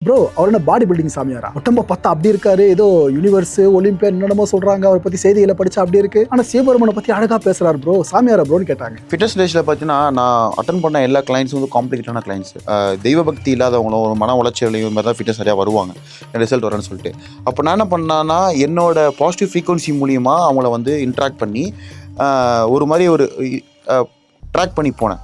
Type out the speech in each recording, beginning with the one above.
Bro அவர் என்ன body building சாமியாரா? உடம்ப பார்த்தா அப்படி இருக்காரு, ஏதோ யூனிவர்ஸ் ஒலிம்பியன் என்னென்னமோ சொல்றாங்க, அவரை பத்தி செய்திகளை படிச்சா அப்படி இருக்கு. ஆனா சிவபெருமனை பத்தி அழகா பேசுறாரு ப்ரோ, சாமியாரா ப்ரோன்னு கேட்டாங்க. ஃபிட்னஸ் டேஸ்ல பார்த்தீங்கன்னா நான் அட்டன் பண்ண எல்லா கிளைண்ட்ஸும் வந்து காம்ப்ளிகேட்டான கிளைண்ட்ஸ், தெய்வ பக்தி இல்லாதவங்களும் ஒரு மன உளைச்சலையும் மாதிரி தான் ஃபிட்னஸ் சரியாக வருவாங்க ரிசல்ட் வரேன்னு சொல்லிட்டு. அப்போ நான் என்ன பண்ணேன்னா என்னோட பாசிட்டிவ் ஃப்ரீக்வன்சி மூலிமா அவங்கள வந்து இன்ட்ராக்ட் பண்ணி ஒரு மாதிரி ஒரு ட்ராக் பண்ணி போனேன்.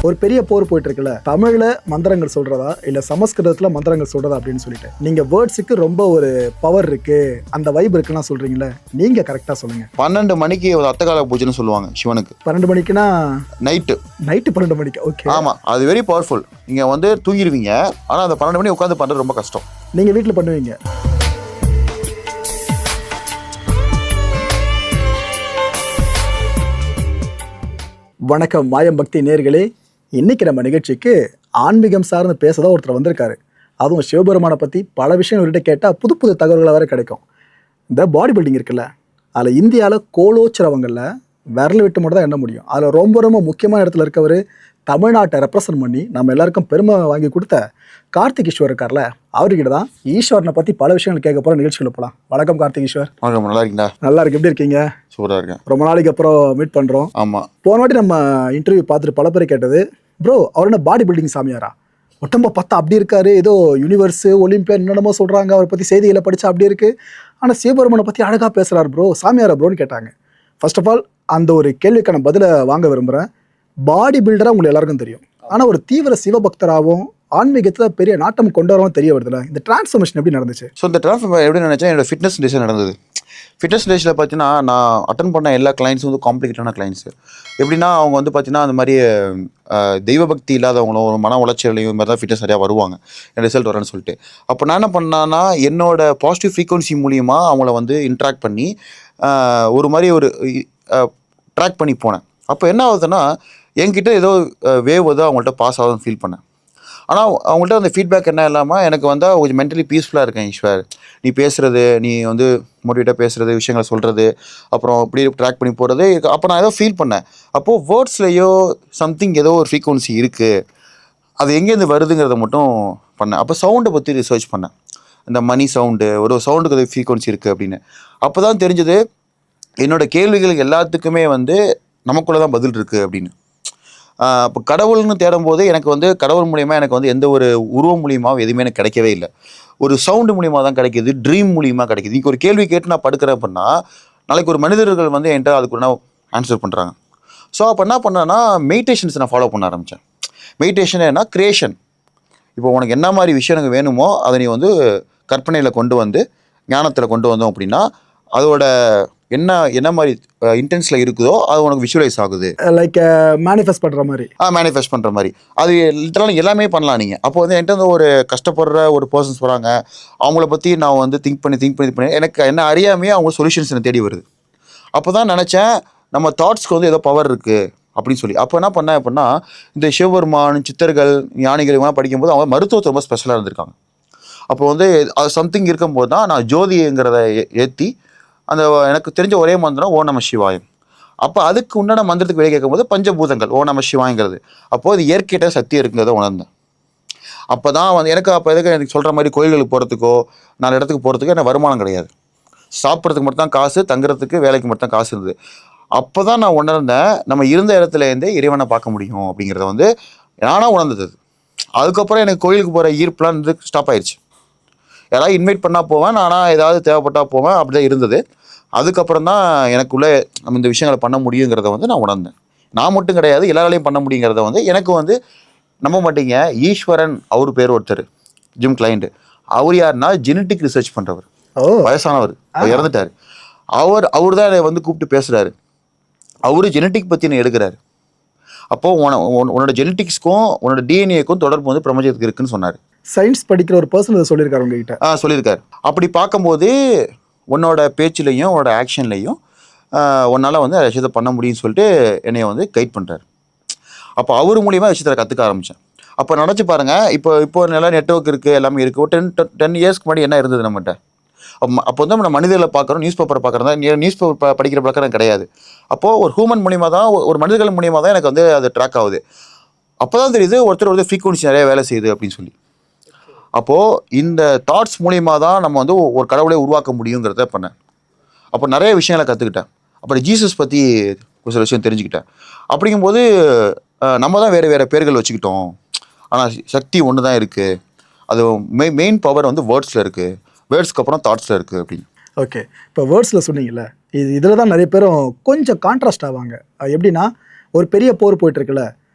ஒரு பெரிய போர் போயிட்டு இருக்குல்ல, தமிழ்ல மந்திரங்கள் சொல்றதா இல்ல சமஸ்கிருதத்துல மந்திரங்கள் சொல்றதா அப்படின்னு சொல்லிட்டு நீங்க வேர்ட்ஸுக்கு ரொம்ப ஒரு பவர் இருக்கு, அந்த வைப் இருக்குன்னா சொல்றீங்களே, நீங்க கரெக்டா சொல்லுங்க. 12 மணிக்கு ஒரு அத்தகால பூஜைன்னு சொல்லுவாங்க சிவனுக்கு. 12 மணிக்குன்னா நைட்டு 12 மணிக்கு. ஓகே, ஆமா, அது வெரி பவர்ஃபுல். நீங்க வந்து தூங்கிடுவீங்க, ஆனா அந்த 12 மணி உட்காந்து பண்றது ரொம்ப கஷ்டம். நீங்க வீட்டுல பண்ணுவீங்க. வணக்கம் மாயம் பக்தி நேர்களே, இன்னைக்கு நம்ம நிகழ்ச்சிக்கு ஆன்மீகம் சார்ந்து பேசதான் ஒருத்தர் வந்திருக்காரு. அதுவும் சிவபெருமானை பற்றி பல விஷயங்கள் கிட்ட கேட்டால் புது புது தகவல்களாக வேறு கிடைக்கும். இந்த பாடி பில்டிங் இருக்குல்ல, அதில் இந்தியாவில் கோலோச்சிரவங்களில் விரல் விட்டு மட்டும் தான் எண்ண முடியும். அதில் ரொம்ப ரொம்ப முக்கியமான இடத்துல இருக்கவர், தமிழ்நாட்டை ரெப்ரசன்ட் பண்ணி நம்ம எல்லாருக்கும் பெருமை வாங்கி கொடுத்த கார்த்திக் ஈஸ்வர் இருக்கார்ல, அவர்கிட்ட தான் ஈஸ்வரனை பற்றி பல விஷயங்கள் கேட்க போகிற நிகழ்ச்சிகளை போகலாம். வணக்கம் கார்த்திக் ஈஸ்வர். வணக்கம், நல்லா இருக்கீங்களா? நல்லா இருக்கு, எப்படி இருக்கீங்க? சூப்பராக இருக்கேன். ரொம்ப நாளைக்கு அப்புறம் மீட் பண்ணுறோம். ஆமாம், போன வாட்டி நம்ம இன்டர்வியூ பார்த்துட்டு பல பேர் கேட்டது, ப்ரோ அவர் என்ன பாடி பில்டிங் சாமியாரா? உடம்ப பார்த்தா அப்படி இருக்காரு, ஏதோ யூனிவர்ஸ் ஒலிம்பியன் என்னென்னமோ சொல்கிறாங்க, அவரை பற்றி செய்திகளை படித்தா அப்படி இருக்கு. ஆனால் சிவபெருமனை பற்றி அழகாக பேசுகிறார் ப்ரோ, சாமியாரா ப்ரோன்னு கேட்டாங்க. ஃபர்ஸ்ட் ஆஃப் ஆல் அந்த ஒரு கேள்விக்கான பதிலை வாங்க விரும்புகிறேன். பாடி பில்டராக உங்களுக்கு எல்லாருக்கும் தெரியும், ஆனால் ஒரு தீவிர சிவபக்தராகவும் ஆன்மீகத்தில் பெரிய நாட்டம் கொண்டவரும் தெரிய வருதுல்ல, இந்த டிரான்ஸ்ஃபர்மேஷன் எப்படி நடந்துச்சு? ஸோ இந்த டிரான்ஸ்ஃபர்மேஷன் எப்படி நினச்சா என்னோட ஃபிட்னஸ் டேஸில் நடந்தது. ஃபிட்னஸ் டேஸில் பார்த்தீங்கன்னா நான் அட்டன் பண்ண எல்லா கிளைண்ட்ஸும் வந்து காம்ப்ளிகேட்டான கிளைண்ட்ஸு. எப்படின்னா அவங்க வந்து பார்த்தீங்கன்னா அந்த மாதிரி தெய்வ பக்தி இல்லாதவங்களும் ஒரு மன உளைச்சலையும் மாதிரி தான் ஃபிட்னஸ் சரியாக வருவாங்க ரிசல்ட் வரேன்னு சொல்லிட்டு. அப்போ நான் என்ன பண்ணேன்னா என்னோட பாசிட்டிவ் ஃப்ரீக்வன்சி மூலிமா அவங்கள வந்து இன்ட்ராக்ட் பண்ணி ஒரு மாதிரி ஒரு ட்ராக் பண்ணி போனேன். அப்போ என்ன ஆகுதுன்னா என்கிட்ட ஏதோ வேவ் வந்து அவங்கள்ட்ட பாஸ் ஆகுதுன்னு ஃபீல் பண்ணேன். ஆனால் அவங்கள்ட்ட அந்த ஃபீட்பேக் என்ன இல்லாமல் எனக்கு வந்தால் கொஞ்சம் மென்டலி பீஸ்ஃபுல்லாக இருக்கேன். ஈஸ்வர், நீ பேசுகிறது, நீ வந்து மோட்டிவேட்டாக பேசுகிறது, விஷயங்களை சொல்கிறது, அப்புறம் இப்படி ட்ராக் பண்ணி போகிறது. அப்போ நான் ஏதோ ஃபீல் பண்ணேன். அப்போது வேர்ட்ஸ்லையோ சம்திங் ஏதோ ஒரு ஃப்ரீக்வன்சி இருக்குது, அது எங்கேருந்து வருதுங்கிறத மட்டும் பண்ணேன். அப்போ சவுண்டை பற்றி ரிசர்ச் பண்ணேன். இந்த மணி சவுண்டு, ஒரு சவுண்டுக்கு அது ஃப்ரீக்வன்சி இருக்குது அப்படின்னு. அப்போ தான் தெரிஞ்சது என்னோடய கேள்விகளுக்கு எல்லாத்துக்குமே வந்து நமக்குள்ளே தான் பதில் இருக்குது அப்படின்னு. இப்போ கடவுள்னு தேடும்போது எனக்கு வந்து கடவுள் மூலிமா எனக்கு வந்து எந்த ஒரு உருவம் மூலியமாகவும் எதுவுமே எனக்கு கிடைக்கவே இல்லை. ஒரு சவுண்டு மூலிமா தான் கிடைக்கிது, ட்ரீம் மூலிமா கிடைக்கிது. இன்றைக்கி ஒரு கேள்வி கேட்டு நான் படுக்கிறேன் அப்படின்னா நாளைக்கு ஒரு மனிதர்கள் வந்து என்கிட்ட அதுக்கு என்ன ஆன்சர் பண்ணுறாங்க. ஸோ அப்போ என்ன பண்ணேன்னா மெடிடேஷன்ஸ் நான் ஃபாலோ பண்ண ஆரம்பித்தேன். மெடிடேஷன் என்ன, கிரியேஷன். இப்போ உனக்கு என்ன மாதிரி விஷயம் எனக்கு வேணுமோ அதை நீ வந்து கற்பனையில் கொண்டு வந்து ஞானத்தில் கொண்டு வந்தோம் அப்படின்னா அதோட என்ன மாதிரி இன்டென்ஸில் இருக்குதோ அது உனக்கு விஷுவலைஸ் ஆகுது. லைக் மேனிஃபெஸ்ட் பண்ணுற மாதிரி. மேனிஃபெஸ்ட் பண்ணுற மாதிரி அது லிட்டரலாக எல்லாமே பண்ணலாம் நீங்கள். அப்போ வந்து என்கிட்ட வந்து ஒரு கஷ்டப்படுற ஒரு பர்சன்ஸ் வராங்க, அவங்கள பற்றி நான் வந்து திங்க் பண்ணி எனக்கு என்ன அறியாமையே அவங்க சொல்யூஷன்ஸ் எனக்கு தேடி வருது. அப்போ தான் நினச்சேன் நம்ம தாட்ஸ்க்கு வந்து ஏதோ பவர் இருக்குது அப்படின்னு சொல்லி. அப்போ என்ன பண்ணேன் அப்படின்னா இந்த சிவபெருமான், சித்தர்கள், ஞானிகள் இவங்களாம் படிக்கும்போது அவங்க மருத்துவத்தை ரொம்ப ஸ்பெஷலாக இருந்திருக்காங்க. அப்போ வந்து அது சம்திங் இருக்கும்போது தான் நான் ஜோதிங்கிறத ஏற்றி அந்த எனக்கு தெரிஞ்ச ஒரே மந்திரம் ஓ நம சிவாயம். அப்போ அதுக்கு உண்டான மந்திரத்துக்கு வெளியே கேட்கும்போது பஞ்சபூதங்கள் ஓ நம சிவாயங்கிறது. அப்போது அது இயற்கையிட்ட சக்தி இருக்குங்கிறத உணர்ந்தேன். அப்போ தான் வந்து எனக்கு எனக்கு சொல்கிற மாதிரி கோயில்களுக்கு போகிறதுக்கோ 4 இடத்துக்கு போகிறதுக்கோ எனக்கு வருமானம் கிடையாது. சாப்பிட்றதுக்கு மட்டும் தான் காசு, தங்குறதுக்கு வேலைக்கு மட்டும் தான் காசு இருந்தது. அப்போ தான் நான் உணர்ந்தேன் நம்ம இருந்த இடத்துலேருந்தே இறைவனை பார்க்க முடியும் அப்படிங்கிறத வந்து நானாக உணர்ந்தது. அதுக்கப்புறம் எனக்கு கோயிலுக்கு போகிற ஈர்ப்புலாம் வந்து ஸ்டாப் ஆயிடுச்சு. யாராவது இன்வைட் பண்ணால் போவேன், நானாக ஏதாவது தேவைப்பட்டால் போவேன், அப்படி தான் இருந்தது. அதுக்கப்புறம் தான் எனக்குள்ளே நம்ம இந்த விஷயங்களை பண்ண முடியுங்கிறத வந்து நான் உணர்ந்தேன். நான் மட்டும் கிடையாது, எல்லாராலையும் பண்ண முடியுங்கிறத வந்து எனக்கு வந்து நம்ப மாட்டீங்க. ஈஸ்வரன் அவர் பேர் ஒருத்தர், ஜிம் கிளைண்ட். அவர் யாருன்னா ஜெனட்டிக் ரிசர்ச் பண்ணுறவர், வயசானவர், இறந்துட்டார். அவர் தான் வந்து கூப்பிட்டு பேசுகிறாரு. அவர் ஜெனட்டிக் பற்றி என்ன எடுக்கிறாரு. அப்போது உன்னோட ஜெனட்டிக்ஸ்க்கும் உன்னோட டிஎன்ஏக்கும் தொடர்பு வந்து பிரபஞ்சத்துக்கு இருக்குன்னு சொன்னார். சயின்ஸ் படிக்கிற ஒரு பர்சன் இதை சொல்லியிருக்காரு உங்ககிட்ட? சொல்லியிருக்காரு. அப்படி பார்க்கும்போது உன்னோட பேச்சுலையும் உன்னோட ஆக்ஷன்லையும் உன்னால் வந்து அந்த விஷயத்தை பண்ண முடியும்னு சொல்லிட்டு என்னைய வந்து கைட் பண்ணுறாரு. அப்போ அவர் மூலியமாக விஷயத்தை கற்றுக்க ஆரம்பித்தேன். அப்போ நினச்சி பாருங்கள், இப்போ நல்லா நெட்வொர்க் இருக்குது, எல்லாமே இருக்குது. 10 இயர்ஸ்க்கு முன்னாடி என்ன இருந்தது நம்மகிட்ட? அப்போ வந்து நம்ம மனிதர்களை பார்க்குறோம், நியூஸ் பேப்பரை பார்க்குறதா, நியூஸ் பேப்பர் படிக்கிற பழக்கம் கிடையாது. அப்போது ஒரு ஹியூமன் மூலியமாக தான், ஒரு மனிதர்கள் மூலியமாக தான் எனக்கு வந்து அது ட்ராக் ஆகுது. அப்போ தான் தெரியுது ஒருத்தர் ஃப்ரீக்வன்சி நிறைய வேலை செய்யுது அப்படின்னு சொல்லி. அப்போது இந்த தாட்ஸ் மூலியமாக தான் நம்ம வந்து ஒரு கடவுளை உருவாக்க முடியுங்கிறத பண்ணேன். அப்போ நிறைய விஷயங்களை கற்றுக்கிட்டேன். அப்புறம் ஜீசஸ் பற்றி ஒரு சில விஷயம் தெரிஞ்சுக்கிட்டேன். அப்படிங்கும்போது நம்ம தான் வேறு வேறு பேர்கள் வச்சுக்கிட்டோம், ஆனால் சக்தி ஒன்று தான் இருக்குது. அது மெயின் பவர் வந்து வேர்ட்ஸில் இருக்குது, வேர்ட்ஸ்க்கு அப்புறம் தாட்ஸில் இருக்குது அப்படின்னு. ஓகே, இப்போ வேர்ட்ஸில் சொன்னீங்கல்ல, இதில் தான் நிறைய பேரும் கொஞ்சம் கான்ட்ராஸ்ட் ஆவாங்க. எப்படின்னா, ஒரு பெரிய போர் போயிட்டுருக்குல்ல,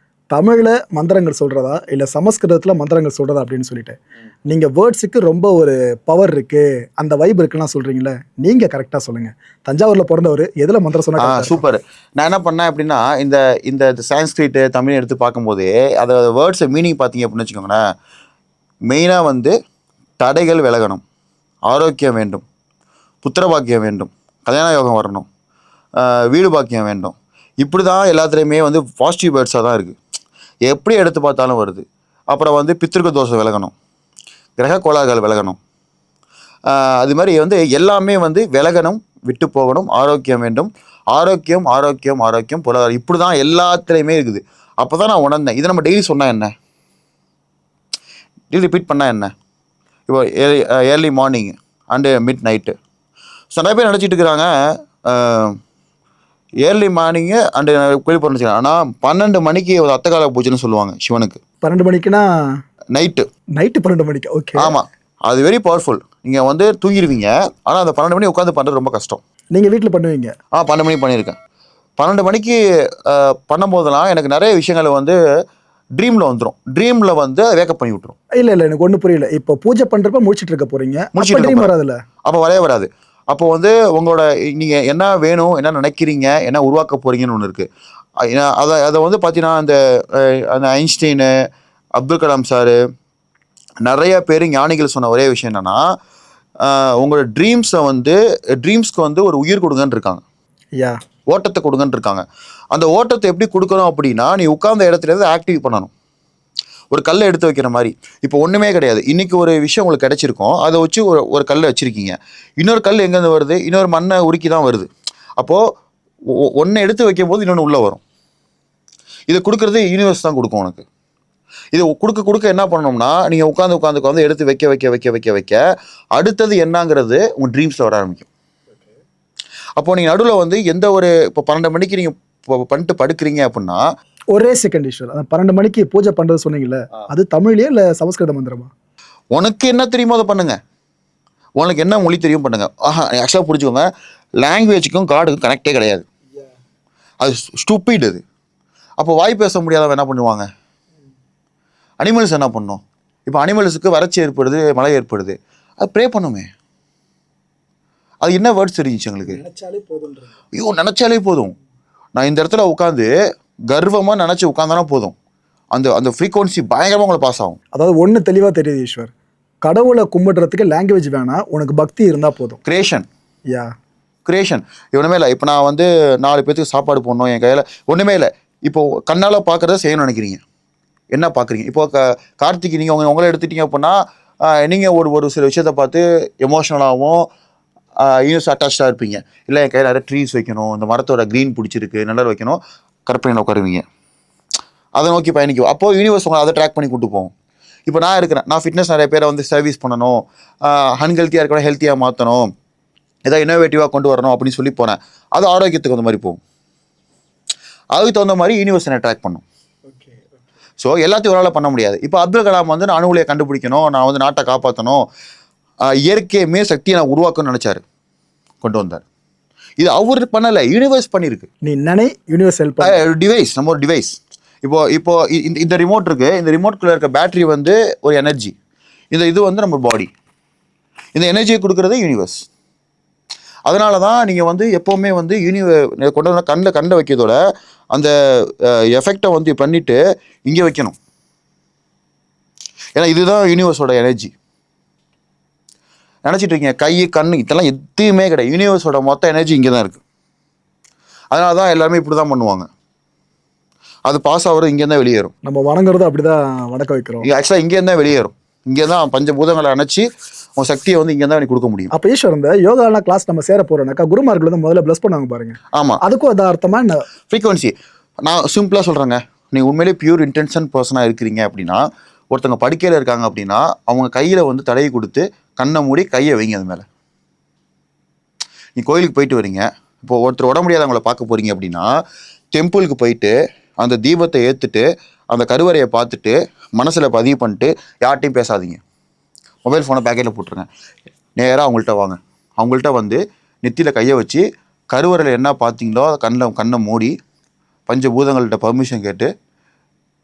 தமிழில் மந்திரங்கள் சொல்கிறதா இல்லை சமஸ்கிருதத்தில் மந்திரங்கள் சொல்கிறதா அப்படின்னு சொல்லிட்டு நீங்கள் வேர்ட்ஸுக்கு ரொம்ப ஒரு பவர் இருக்குது, அந்த வைப் இருக்குலாம் சொல்கிறீங்களே, நீங்கள் கரெக்டாக சொல்லுங்கள். தஞ்சாவூரில் பிறந்தவர் எதில் மந்திரம் சொன்னால் சூப்பர். நான் என்ன பண்ணேன் அப்படின்னா, இந்த இந்த சான்ஸ்கிரிட்டு தமிழ் எடுத்து பார்க்கும்போது அதை வேர்ட்ஸை மீனிங் பார்த்தீங்க அப்படின்னு வச்சுக்கோங்களேன், மெயினாக வந்து தடைகள் விலகணும், ஆரோக்கியம் வேண்டும், புத்திர பாக்கியம் வேண்டும், கல்யாண யோகம் வரணும், வீடு பாக்கியம் வேண்டும், இப்படி தான் எல்லாத்துலேயுமே வந்து பாசிட்டிவ் வேர்ட்ஸாக தான் இருக்குது. எப்படி எடுத்து பார்த்தாலும் வருது. அப்புறம் வந்து பித்திருக்க தோஷம் விலகணும், கிரக கோளாறுகள் விலகணும், அது மாதிரி வந்து எல்லாமே வந்து விலகணும், விட்டு போகணும், ஆரோக்கியம் வேண்டும், ஆரோக்கியம் ஆரோக்கியம் ஆரோக்கியம் பொருளாதாரம், இப்படி தான் எல்லாத்துலேயுமே இருக்குது. அப்போ தான் நான் உணர்ந்தேன், இதை நம்ம டெய்லி சொன்னால் என்ன, டெய்லி ரிப்பீட் பண்ணால் என்ன. இப்போ early morning and mid night. So நிறைய பேர் நினச்சிட்டு இருக்கிறாங்க ஏர்லி மார்னிங்கு அண்டு கோயில் போகிறேன்னு வச்சுக்கலாம். ஆனால் 12 மணிக்கு ஒரு அத்தகால பூஜைன்னு சொல்லுவாங்க சிவனுக்கு. 12 மணிக்குன்னா நைட்டு 12 மணிக்கு. ஓகே, ஆமாம், அது வெரி பவர்ஃபுல். நீங்கள் வந்து தூங்கிடுவீங்க, ஆனால் அந்த 12 மணி உட்காந்து பண்ணுறது ரொம்ப கஷ்டம். நீங்கள் வீட்டில் பண்ணுவீங்க? 12 மணிக்கு பண்ணியிருக்கேன். 12 மணிக்கு பண்ணும்போதெல்லாம் எனக்கு நிறைய விஷயங்கள் வந்து ட்ரீமில் வந்துடும். ட்ரீமில் வந்து வேக்கப் பண்ணி விட்டுரும். இல்லை எனக்கு ஒன்றும் புரியல. இப்போ பூஜை பண்ணுறப்ப முடிச்சுட்டு இருக்க போகிறீங்க, ட்ரீம் வராதுல்ல? அப்போ வரவே வராது. அப்போ வந்து உங்களோட நீங்கள் என்ன வேணும், என்ன நினைக்கிறீங்க, என்ன உருவாக்க போகிறீங்கன்னு ஒன்று இருக்குது. அதை வந்து பார்த்தீங்கன்னா அந்த ஐன்ஸ்டைனு, அப்துல் கலாம் சாரு, நிறைய பேர் ஞானிகள் சொன்ன ஒரே விஷயம் என்னென்னா, உங்களோட ட்ரீம்ஸ்க்கு வந்து ஒரு உயிர் கொடுங்கன்னு இருக்காங்க, ஓட்டத்தை கொடுங்கன்னு இருக்காங்க. அந்த ஓட்டத்தை எப்படி கொடுக்கணும் அப்படின்னா, நீ உட்கார்ந்த இடத்துலேருந்து ஆக்டிவ் பண்ணணும். ஒரு கல்லை எடுத்து வைக்கிற மாதிரி. இப்போ ஒன்றுமே கிடையாது, இன்றைக்கி ஒரு விஷயம் உங்களுக்கு கிடச்சிருக்கோம், அதை வச்சு ஒரு கல்லை வச்சுருக்கீங்க. இன்னொரு கல் எங்கேருந்து வருது, இன்னொரு மண்ணை உருக்கி தான் வருது. அப்போது ஒன்று எடுத்து வைக்கும் போது இன்னொன்று உள்ளே வரும். இதை கொடுக்குறது யூனிவர்ஸ் தான் கொடுக்கும் உனக்கு. இது கொடுக்க என்ன பண்ணணும்னா, நீங்கள் உட்காந்து எடுத்து வைக்க அடுத்தது என்னங்கிறது உங்கள் ட்ரீம்ஸில் வர ஆரம்பிக்கும். அப்போது நீங்கள் நடுவில் வந்து எந்த ஒரு இப்போ 12 மணிக்கு நீங்கள் பண்ணிட்டு படுக்கிறீங்க அப்படின்னா, ஒரே செகண்ட் ஈஸ்வர், அந்த 12 மணிக்கு பூஜை பண்ணுறது சொன்னீங்கல்ல, அது தமிழ்லையே இல்லை சமஸ்கிருத மந்திரமா? உனக்கு என்ன தெரியுமோ அதை பண்ணுங்க, உனக்கு என்ன மொழி தெரியும் பண்ணுங்க. ஆக்சுவலாக புரிஞ்சுக்கோங்க, லாங்குவேஜுக்கும் காடுக்கும் கனெக்டே கிடையாது, அது ஸ்டூப்பிட். அது அப்போ வாய் பேச முடியாதவங்க என்ன பண்ணுவாங்க, அனிமல்ஸ் என்ன பண்ணும். இப்போ அனிமல்ஸுக்கு வறட்சி ஏற்படுது, மழை ஏற்படுது, அது ப்ரே பண்ணுமே. அது என்ன வேர்ட்ஸ் தெரிஞ்சிச்சு எங்களுக்கு? ஐயோ, நினச்சாலே போதும். நான் இந்த இடத்துல உட்காந்து கர்வமாக நினச்சி உட்காந்தானா போதும், அந்த ஃப்ரீக்வன்சி பயங்கரமாக உங்களை பாஸ் ஆகும். அதாவது ஒன்று தெளிவாக தெரியுது ஈஸ்வர், கடவுளை கும்பிடுறதுக்கு லாங்குவேஜ் வேணாம், உனக்கு பக்தி இருந்தால் போதும். கிரியேஷன் ஒன்றுமே இல்லை. இப்போ நான் வந்து 4 பேருக்கு சாப்பாடு போடணும், என் கையில் ஒன்றுமே இல்லை. இப்போது கண்ணால் பார்க்குறத செய்யணும்னு நினைக்கிறீங்க, என்ன பார்க்குறீங்க? இப்போது கார்த்திக் நீங்கள் உங்களை எடுத்துட்டீங்க அப்படின்னா, நீங்கள் ஒரு சில விஷயத்தை பார்த்து எமோஷ்னலாகவும் யூனிவர்ஸ் அட்டாச்சாக இருப்பீங்க. இல்லை என் கையில் நிறைய ட்ரீஸ் வைக்கணும், இந்த மரத்தோட க்ரீன் பிடிச்சிருக்கு, நல்லா வைக்கணும், கற்பனையில் உட்காருவீங்க, அதை நோக்கி பயணிக்கும். அப்போது யூனிவர்ஸ் உங்களை அதை ட்ராக் பண்ணி கூட்டு போகும். இப்போ நான் இருக்கிறேன், நான் ஃபிட்னஸ் நிறைய பேரை வந்து சர்வீஸ் பண்ணணும், அன்ஹெல்த்தியாக இருக்கணும், ஹெல்த்தியாக மாற்றணும், ஏதாவது இன்னோவேட்டிவாக கொண்டு வரணும் அப்படின்னு சொல்லி போனேன். அது ஆரோக்கியத்துக்கு அந்த மாதிரி போகும். அதுக்கு தகுந்த மாதிரி யூனிவர்ஸ் என்னை ட்ராக் பண்ணும். ஸோ எல்லாத்தையும் ஒரு நாள் பண்ண முடியாது. இப்போ அப்துல் கலாம் வந்து நான் அணுகுலையை கண்டுபிடிக்கணும், நான் வந்து நாட்டை காப்பாற்றணும், இயற்கையுமே சக்தியை நான் உருவாக்கணும்னு நினச்சாரு, கொண்டு வந்தார். இது அவர் பண்ணலை, யூனிவர்ஸ் பண்ணியிருக்கு. நீ நினை, யூனிவர்ஸ் ஹெல்ப் டிவைஸ், நம்ம ஒரு டிவைஸ். இப்போ இந்த ரிமோட் இருக்குது, இந்த ரிமோட்குள்ளே இருக்க பேட்டரி வந்து ஒரு எனர்ஜி, இது வந்து நம்ம பாடி, இந்த எனர்ஜியை கொடுக்குறது யூனிவர்ஸ். அதனால தான் நீங்கள் வந்து எப்போவுமே வந்து கொண்டு வந்து கண்ணில் வைக்கிறதோட அந்த எஃபெக்டை வந்து பண்ணிவிட்டு இங்கே வைக்கணும். ஏன்னா இதுதான் யூனிவர்ஸோட எனர்ஜி. நினச்சிட்டு இருக்கீங்க கை கண் இதெல்லாம் எதுவுமே கிடையாது, யூனிவர்ஸோட மொத்த எனர்ஜி இங்கே தான் இருக்குது. அதனால தான் எல்லாருமே இப்படி தான் பண்ணுவாங்க. அது பாஸ் ஆகிறது இங்கே தான் வெளியேறும். நம்ம வணங்குறது அப்படி தான் வணக்க வைக்கிறோம். ஆக்சுவலாக இங்கே தான் வெளியேறும், இங்கே தான் பஞ்சபூதங்களை அணைச்சி உன் சக்தியை வந்து இங்கே தான் கொடுக்க முடியும். அப்போ ஈஸ்வர், இந்த யோகாலாம் கிளாஸ் நம்ம சேர போகிறோம்னாக்கா குருமார்கள் வந்து முதல்ல ப்ளஸ் பண்ணுவாங்க பாருங்க. ஆமாம், அதுக்கும் அது அர்த்தமாக என்ன? ஃப்ரீக்வன்சி. நான் சிம்பிளாக சொல்கிறேங்க, நீங்கள் உண்மையிலே பியூர் இன்டென்ஷன் பர்சனாக இருக்கிறீங்க அப்படின்னா ஒருத்தவங்க படுக்கையில் இருக்காங்க அப்படின்னா அவங்க கையில் வந்து தடவி கொடுத்து கண்ணை மூடி கையை வைங்க அது மேலே. நீ கோயிலுக்கு போயிட்டு வரீங்க, இப்போ ஒருத்தர் உட முடியாதவங்களை பார்க்க போகிறீங்க அப்படின்னா டெம்பிளுக்கு போயிட்டு அந்த தீபத்தை ஏற்றுட்டு அந்த கருவறையை பார்த்துட்டு மனசில் பதிவு பண்ணிட்டு யார்ட்டையும் பேசாதீங்க. மொபைல் ஃபோனை பேக்கெட்டில் போட்டுருங்க. நேராக அவங்கள்ட்ட வாங்க. அவங்கள்ட்ட வந்து நெத்தியில் கையை வச்சு கருவறையில் என்ன பார்த்தீங்களோ கண்ணை மூடி பஞ்சபூதங்கள்கிட்ட பர்மிஷன் கேட்டு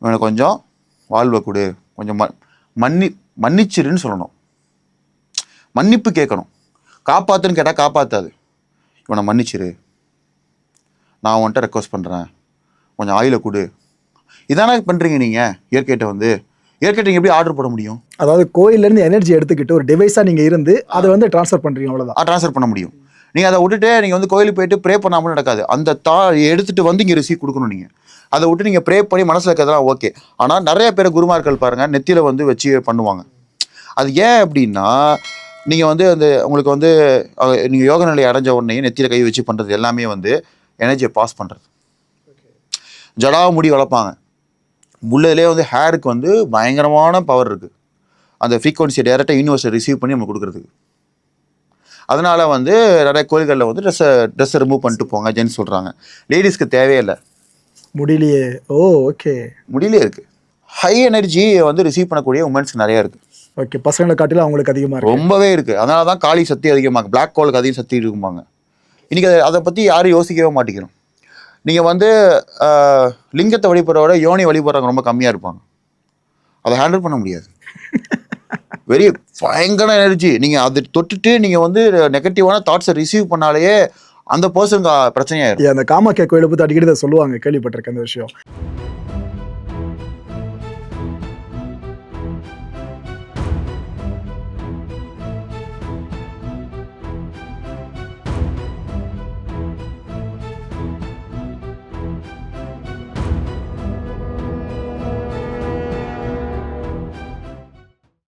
இவனை கொஞ்சம் வாழ்வை கொடு, கொஞ்சம் மன்னிச்சிருன்னு சொல்லணும். மன்னிப்பு கேட்கணும். காப்பாற்றுன்னு கேட்டால் காப்பாற்றாது. இவனை மன்னிச்சிரு, நான் உன்கிட்ட ரெக்வஸ்ட் பண்ணுறேன், கொஞ்சம் ஆயிலை கொடு. இதானே பண்ணுறீங்க நீங்கள். இயற்கையிட்ட வந்து இயற்கையிட்ட எப்படி ஆர்டர் போட முடியும்? அதாவது கோயிலேருந்து எனர்ஜி எடுத்துக்கிட்டு ஒரு டிவைஸாக நீங்கள் இருந்து அதை வந்து ட்ரான்ஸ்ஃபர் பண்ணுறீங்க, அவ்வளோதான். ட்ரான்ஸ்ஃபர் பண்ண முடியும். நீங்கள் அதை விட்டுட்டு நீங்கள் வந்து கோயிலுக்கு போயிட்டு ப்ரே பண்ணாமல் நடக்காது. அந்த எடுத்துகிட்டு வந்து இங்கே ரிசீவ் கொடுக்கணும். நீங்கள் அதை விட்டு நீங்கள் ப்ரே பண்ணி மனசில் இருக்கிறதெல்லாம் ஓகே. ஆனால் நிறைய பேர் குருமார்கள் பாருங்கள் நெத்தியில் வந்து வச்சு பண்ணுவாங்க. அது ஏன் அப்படின்னா நீங்கள் வந்து அந்த உங்களுக்கு வந்து நீங்கள் யோக நிலையை அடைஞ்ச உடனே நெத்தியில் கை வச்சு பண்ணுறது எல்லாமே வந்து எனர்ஜியை பாஸ் பண்ணுறது. ஜடாவை முடி வளர்ப்பாங்க. முள்ளதுலேயே வந்து ஹேருக்கு வந்து பயங்கரமான பவர் இருக்குது. அந்த ஃப்ரீக்வன்சியை டேரெக்டாக யூனிவர்ஸை ரிசீவ் பண்ணி நம்ம கொடுக்குறதுக்கு. அதனால் வந்து நிறைய கோயில்களில் வந்து ட்ரெஸ்ஸை ரிமூவ் பண்ணிட்டு போங்க ஜென்ஸ் சொல்கிறாங்க. லேடிஸ்க்கு தேவையில்லை. முடியலையே. ஓ ஓகே. முடியலே இருக்குது. ஹை எனர்ஜி வந்து ரிசீவ் பண்ணக்கூடிய உமன்ஸ்க்கு நிறையா இருக்குது. ஓகே. பசங்களை காட்டிலும் அவங்களுக்கு அதிகமாக இருக்குது. ரொம்பவே இருக்குது. அதனால தான் காளி சக்தி அதிகமாக, பிளாக் கோலுக்கு அதிகம் சக்தி இருக்குமாங்க. இன்றைக்கி அதை பற்றி யாரும் யோசிக்கவே மாட்டேங்கிறோம். நீங்கள் வந்து லிங்கத்தை வழிபடுறத விட யோனி வழிபடுறவங்க ரொம்ப கம்மியாக இருப்பாங்க. அதை ஹேண்டில் பண்ண முடியாது. வெரி பயங்கர எனர்ஜி. நீங்கள் அதை தொட்டுட்டு நீங்கள் வந்து நெகட்டிவான தாட்ஸை ரிசீவ் பண்ணாலேயே அந்த பர்சனுக்கு பிரச்சனையாயிரும். அந்த காமாக்கியா கோயிலை பற்றி அடிக்கடி இதை சொல்லுவாங்க, கேள்விப்பட்டிருக்கேன் அந்த விஷயம்.